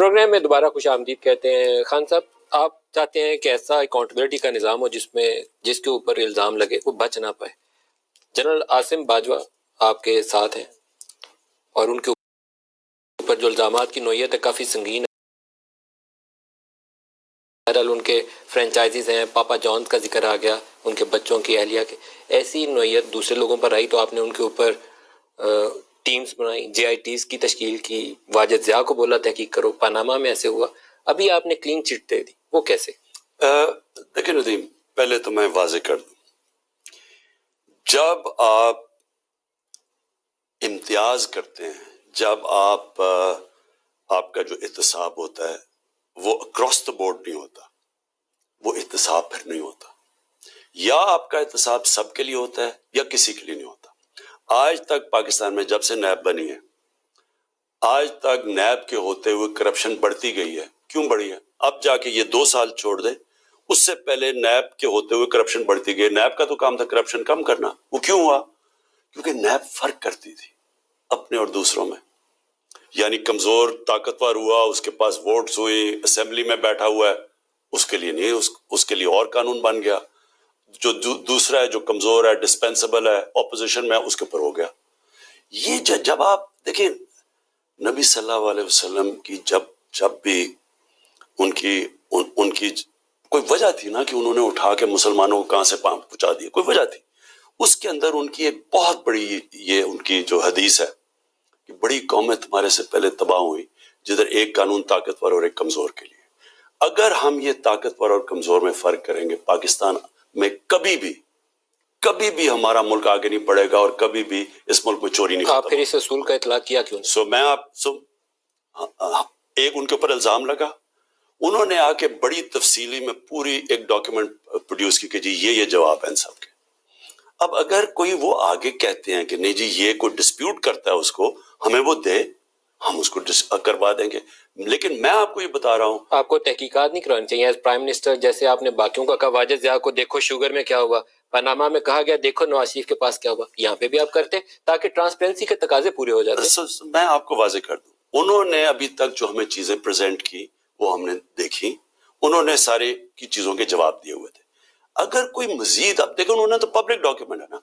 Programme میں دوبارہ خوش آمدید کہتے ہیں. خان صاحب، آپ چاہتے ہیں کہ ایسا اکاؤنٹیبلٹی کا نظام ہو جس کے اوپر الزام لگے وہ بچ نہ پائے. جنرل عاصم باجوہ آپ کے ساتھ ہیں اور ان کے اوپر جو الزامات کی نوعیت ہے کافی سنگین ہے. ان کے فرینچائزیز ہیں، پاپا جانز کا ذکر آ گیا، ان کے بچوں کی، اہلیہ کے. ایسی نوعیت دوسرے لوگوں پر آئی تو آپ نے ان کے اوپر ٹیمز بنائی، جے آئی ٹیز کی تشکیل کی، واجد ضیاء کو بولا تحقیق کرو. پاناما میں ایسے ہوا، ابھی آپ نے کلین چٹ دے دی، وہ کیسے؟ دیکھیں ندیم، پہلے تو میں واضح کر دوں، جب آپ امتیاز کرتے ہیں، جب آپ کا جو احتساب ہوتا ہے وہ اکراس دا بورڈ نہیں ہوتا، وہ احتساب پھر نہیں ہوتا. یا آپ کا احتساب سب کے لیے ہوتا ہے یا کسی کے لیے نہیں ہوتا. آج تک پاکستان میں جب سے نیب بنی ہے، آج تک نیب کے ہوتے ہوئے کرپشن بڑھتی گئی ہے. کیوں بڑھی ہے؟ اب جا کے یہ 2 سال چھوڑ دے، اس سے پہلے نیب کے ہوتے ہوئے کرپشن بڑھتی گئی. نیب کا تو کام تھا کرپشن کم کرنا. وہ کیوں ہوا؟ کیونکہ نیب فرق کرتی تھی اپنے اور دوسروں میں. یعنی کمزور طاقتور ہوا، اس کے پاس ووٹس ہوئی، اسمبلی میں بیٹھا ہوا ہے، اس کے لیے نہیں، اس کے لیے اور قانون بن گیا. جو دوسرا ہے، جو کمزور ہے، ڈسپینسبل ہے، اپوزیشن میں، اس کے اوپر ہو گیا. یہ جب آپ دیکھیں نبی صلی اللہ علیہ وسلم کی جب بھی ان کی کوئی وجہ تھی نا کہ انہوں نے اٹھا کے مسلمانوں کو کہاں سے پہنچا دیا، کوئی وجہ تھی. اس کے اندر ان کی ایک بہت بڑی یہ ان کی جو حدیث ہے کہ بڑی قومیں تمہارے سے پہلے تباہ ہوئی جدھر ایک قانون طاقتور اور ایک کمزور کے لیے. اگر ہم یہ طاقتور اور کمزور میں فرق کریں گے، پاکستان میں کبھی بھی ہمارا ملک آگے نہیں بڑھے گا اور کبھی بھی اس ملک میں چوری نہیں ختم. آپ پھر اس اصول کا اطلاق کیا کیوں؟ ایک ان کے اوپر الزام لگا، انہوں نے آ کے بڑی تفصیلی میں پوری ایک ڈاکیومنٹ پروڈیوس کی کہ جی یہ جواب ہے ان سب کے. اب اگر کوئی وہ آگے کہتے ہیں کہ نہیں جی یہ کوئی ڈسپیوٹ کرتا ہے اس کو ہمیں وہ دے، ہم اس کو کروا دیں گے. لیکن میں آپ کو یہ بتا رہا ہوں، آپ کو تحقیقات نہیں کرانی چاہیے ایز پرائم منسٹر، جیسے آپ نے باقیوں کا کہا واجد ضیاء کو دیکھو شوگر میں کیا ہوا، پاناما میں کہا گیا دیکھو نواز شریف کے پاس کیا ہوا. یہاں پہ بھی آپ کرتے تاکہ ٹرانسپیرنسی کے تقاضے پورے ہو جاتے. میں آپ کو واضح کر دوں، انہوں نے ابھی تک جو ہمیں چیزیں پریزنٹ کی وہ ہم نے دیکھی، انہوں نے سارے کی چیزوں کے جواب دیے ہوئے تھے. اگر کوئی مزید، اب دیکھو انہوں نے تو پبلک ڈاکیومنٹ ہے نا،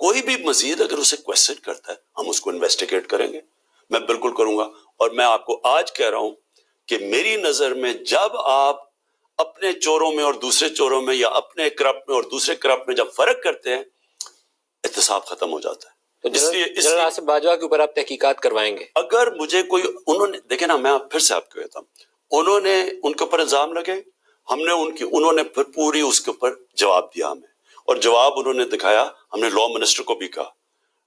کوئی بھی مزید اگر اسے کویسچن کرتا ہے ہم اس کو انویسٹیگیٹ کریں گے. میں بالکل کروں گا. اور میں آپ کو آج کہہ رہا ہوں کہ میری نظر میں جب آپ اپنے چوروں میں اور دوسرے چوروں میں یا اپنے کرپٹ میں اور دوسرے کرپٹ میں جب فرق کرتے ہیں، احتساب ختم ہو جاتا ہے. تو جنرل عاصم باجوہ کے اوپر آپ تحقیقات کوائیں گے؟ اگر مجھے کوئی، انہوں نے دیکھیں نا، میں پھر سے آپ کو کہتا ہوں، انہوں نے ان کے اوپر الزام لگے، انہوں نے پھر پوری اس کے اوپر جواب دیا ہمیں، اور جواب انہوں نے دکھایا. ہم نے لا منسٹر کو بھی کہا،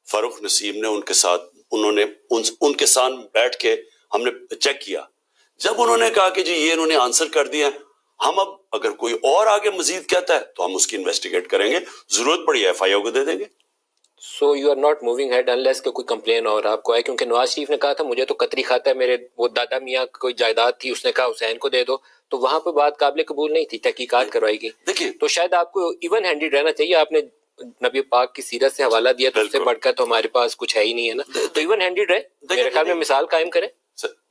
فاروق نسیم نے ان کے ساتھ، انہوں نے ان کے ساتھ بیٹھ کے ہم نے چیک کیا. جب انہوں نے کہا کہ جی یہ انہوں نے آنسر کر دیا، ہم اب اگر کوئی اور آگے مزید کہتا ہے تو ہم اس کی انویسٹیگیٹ کریں گے، ضرورت پڑی ایف آئی او کو دے دیں گے. So you are not moving head unless کہ کوئی کمپلین اور آپ کو ہے، کیونکہ نواز شریف نے کہا تھا مجھے تو قطری کھاتا ہے، میرے وہ دادا میاں کوئی جائیداد تھی، اس نے کہا حسین کو دے دو، تو وہاں پہ بات قابل قبول نہیں تھی، تحقیقات کروائی گئی. دیکھیں تو شاید آپ کو ایون ہینڈیڈ رہنا چاہیے. آپ نے نبی پاک کی سیرت سے حوالہ دیا تو اس سے بڑھ کر تو ہمارے پاس کچھ ہے ہی نہیں ہے نا. تو ایون ہینڈیڈ رہے، میرے خیال میں مثال قائم کریں،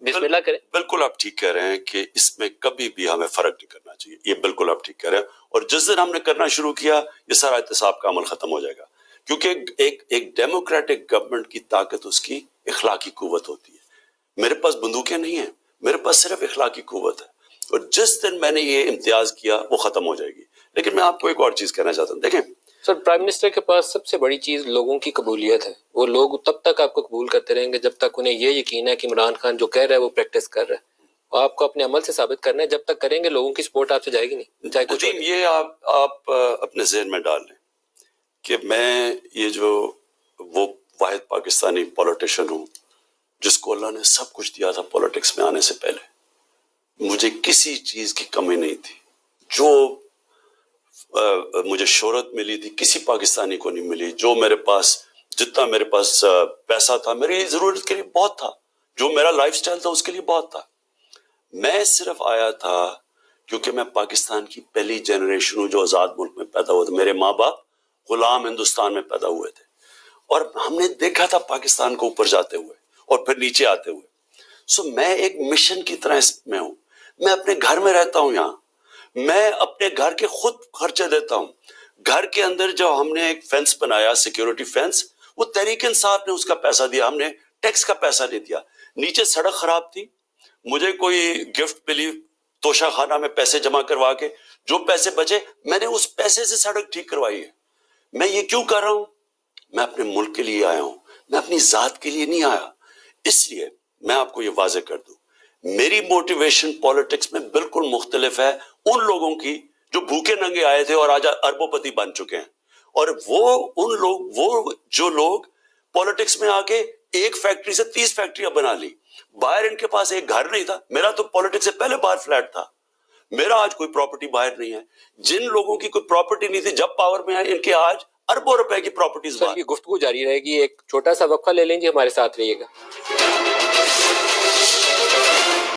بسم اللہ کریں. بالکل آپ ٹھیک کہہ رہے ہیں کہ اس میں کبھی بھی ہمیں فرق نہیں کرنا چاہیے، یہ بالکل آپ ٹھیک کہہ رہے ہیں. اور جس دن ہم نے کرنا شروع کیا یہ سارا احتساب کا عمل ختم ہو جائے گا. کیونکہ ایک ڈیموکریٹک گورنمنٹ کی طاقت اس کی اخلاقی قوت ہوتی ہے. میرے پاس بندوقیں نہیں ہیں، میرے پاس صرف اخلاقی قوت ہے، اور جس دن میں نے یہ امتیاز کیا وہ ختم ہو جائے گی. لیکن میں آپ کو ایک اور چیز کہنا چاہتا ہوں. دیکھیں سر، پرائم منسٹر کے پاس سب سے بڑی چیز لوگوں کی قبولیت ہے. وہ لوگ تب تک آپ کو قبول کرتے رہیں گے جب تک انہیں یہ یقین ہے کہ عمران خان جو کہہ رہا ہے وہ پریکٹس کر رہا ہے. آپ کو اپنے عمل سے ثابت کرنا ہے، جب تک کریں گے لوگوں کی سپورٹ آپ سے جائے گی نہیں، چاہے کچھ ہو جائے. یہ آپ اپنے ذہن میں ڈال لیں کہ میں یہ جو وہ واحد پاکستانی پولیٹیشین ہوں جس کو اللہ نے سب کچھ دیا تھا پولیٹکس میں آنے سے پہلے. مجھے کسی چیز کی کمی نہیں تھی. جو مجھے شہرت ملی تھی کسی پاکستانی کو نہیں ملی. جو میرے پاس، جتنا میرے پاس پیسہ تھا میری ضرورت کے لیے بہت تھا، جو میرا لائف سٹائل تھا اس کے لیے بہت تھا. میں صرف آیا تھا کیونکہ میں پاکستان کی پہلی جنریشن ہوں جو آزاد ملک میں پیدا ہوا تھا. میرے ماں باپ غلام ہندوستان میں پیدا ہوئے تھے، اور ہم نے دیکھا تھا پاکستان کو اوپر جاتے ہوئے اور پھر نیچے آتے ہوئے. سو میں ایک مشن کی طرح اس میں ہوں. میں اپنے گھر میں رہتا ہوں یہاں, میں اپنے گھر کے خود خرچے دیتا ہوں. گھر کے اندر جو ہم نے ایک فینس بنایا, سیکیورٹی فینس, وہ تحریک انصاف نے اس کا پیسہ دیا, ہم نے ٹیکس کا پیسہ نہیں دیا. نیچے سڑک خراب تھی, مجھے کوئی گفٹ ملی توشہ خانہ میں پیسے جمع کروا کے, جو پیسے بچے میں نے اس پیسے سے سڑک ٹھیک کروائی ہے. میں یہ کیوں کر رہا ہوں؟ میں اپنے ملک کے لیے آیا ہوں, میں اپنی ذات کے لیے نہیں آیا. اس لیے میں آپ کو یہ واضح کر دوں, میری موٹیویشن پالیٹکس میں بالکل مختلف ہے ان لوگوں کی جو بھوکے ننگے آئے تھے اور آج اربوں پتی بن چکے ہیں. اور وہ جو لوگ پالیٹکس میں آ کے ایک فیکٹری سے 30 فیکٹریاں بنا لی, باہر ان کے پاس ایک گھر نہیں تھا. میرا تو پالیٹکس سے پہلے باہر فلیٹ تھا, میرا آج کوئی پراپرٹی باہر نہیں ہے. جن لوگوں کی کوئی پراپرٹی نہیں تھی جب پاور میں آئے, ان کے آج اربوں روپے کی پراپرٹیز سر باہر. یہ گفتگو جاری رہے گی, ایک چھوٹا سا وقفہ لے لیں جی, ہمارے ساتھ رہیے گا.